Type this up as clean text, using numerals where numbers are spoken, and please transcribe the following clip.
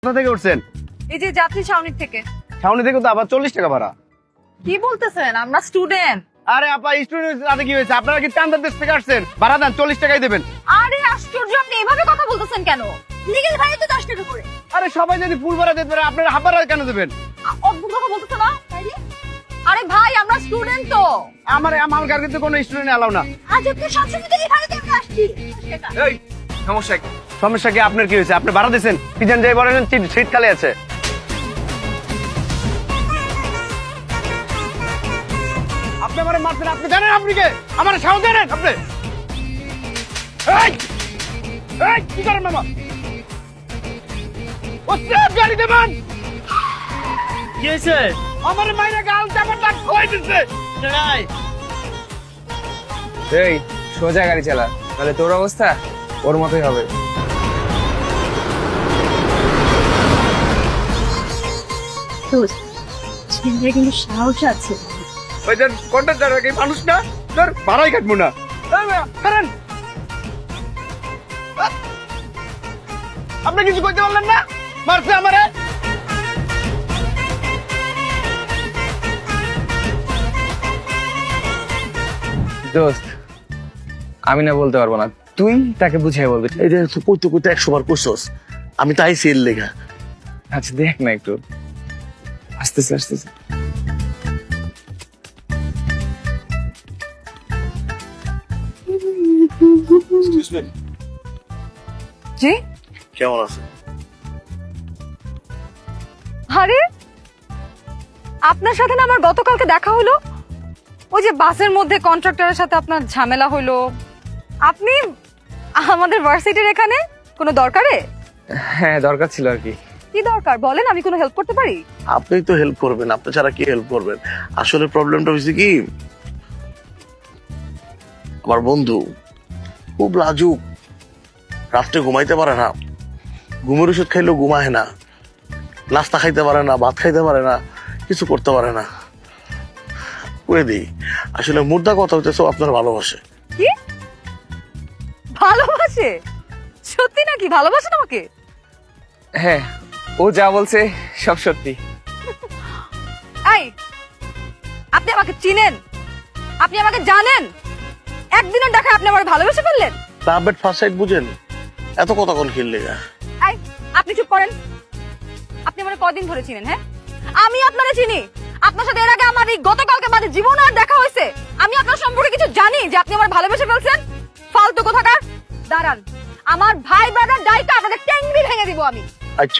কোথা থেকে উঠছেন? এই যে যাত্রী ছাউনি থেকে। ছাউনি থেকে তো আবার 40 টাকা ভাড়া। কি বলতেছেন? আমরা স্টুডেন্ট। আরে আপা, স্টুডেন্ট সাথে কি হয়েছে? আপনারা কি টান্দার দেশ থেকে আসছেন? ভাড়া দেন, 40 টাকাই দেবেন। আরে আশ্চর্য, আপনি এভাবে কথা বলতেছেন কেন? লিগ্যাল ভাড়া তো 10 টাকা করে। আরে সবাই যদি ফুল ভাড়া দিতে পারে, আপনারা হাফ ভাড়া কেন দেবেন? অদ্ভুত কথা বলতেছ না? আরে ভাই, আমরা স্টুডেন্ট তো। আমার গাড়িতে কোনো স্টুডেন্ট এলাও না। আজ আপনি সবসময় থেকে এই ভাড়াতে আমরা আসছি। এই সমস্যা কি? সমস্যা কি? আপনার কি হয়েছে? আপনি ভাড়া দিয়েছেন, পিছন যাই বলেন সিট খালি আছে। আপনি আমারে মারছেন, আপনি জানেন আপনি কে? আমার সাহস জানেন আপনি? এই এই কি করেন মামা? ও স্যার, গাড়ি দেবেন। কি হয়েছে? আমার মাইরা গাল চাপাটা খোয়াই দিচ্ছে। এই সোজা গাড়ি চালা, তাহলে তোর অবস্থা ওর মতোই হবে। কিন্তু সাহস আছে। ওই যে কন্ট্রাক্টর কি মানুষ না? তোর ভাড়াই কাটবো না। এই মিয়া, কারণ আপনি কিছু কইতে পারলেন না? মারছে আমারে। দোস্ত, আমি না বলতে পারবো না, তুই তাকে বুঝিয়ে বলবি। এই দেখ তুই কইতে কইতে 100 বার কইছস, আমি তাই সেল লেখা। আচ্ছা দেখ না একটু, আসতেছে আসতেছে। জি? কেমন আছে? আরে আপনার সাথে না আমার গতকালকে দেখা হলো, ওই যে বাসের মধ্যে কন্ট্রাক্টরের সাথে আপনার ঝামেলা হলো। আপনি আমাদের ভার্সিটির এখানে কোনো দরকারে? হ্যাঁ দরকার ছিল আর কি। কি দরকার বলেন, আমি কোনো হেল্প করতে পারি? আপনি তো হেল্প করবেন, আপনি ছাড়া কি হেল্প করবেন? আসলে প্রবলেমটা হয়েছে কি, আমার বন্ধু খুব লাজুক, রাত্রে ঘুমাইতে পারে না, ঘুমের ওষুধ খাইলেও ঘুমায় না, নাস্তা খাইতে পারে না, ভাত খাইতে পারে না, কিছু করতে পারে না। করে দিই, আসলে মুদ্রা কথা হইতেছে আপনার ভালোবাসে। কি ভালোবাসে? সত্যি নাকি ভালোবাসেন আমাকে? হ্যাঁ, ও যা বলছে সব সত্যি। এই, আপনি আমাকে চিনেন? আপনি আমাকে জানেন? একদিনের দেখায় আপনি আমার ভালোবেসে ফেললেন? তাবেট ফার্স্ট সাইড বুঝেন, এত কথা কোন খেললে গা? এই, আপনি চুপ করেন। আপনি আমার কদিন ধরে চিনেন? হ্যাঁ, আমি আপনারে চিনি। আপনার সাথে এর আগে আমার এই গতকালকে বাদে জীবনে আর দেখা হয়েছে। আমি আপনার সম্পর্কে কিছু জানি যে আপনি আমার ভালোবেসে ফেলছেন। ফালতু কোথাকার। দাঁড়ান, আমার ভাই ব্রাদার ডাইকা আপনাদের ট্যাঙ্গি ভেঙে দিব আমি। আচ্ছা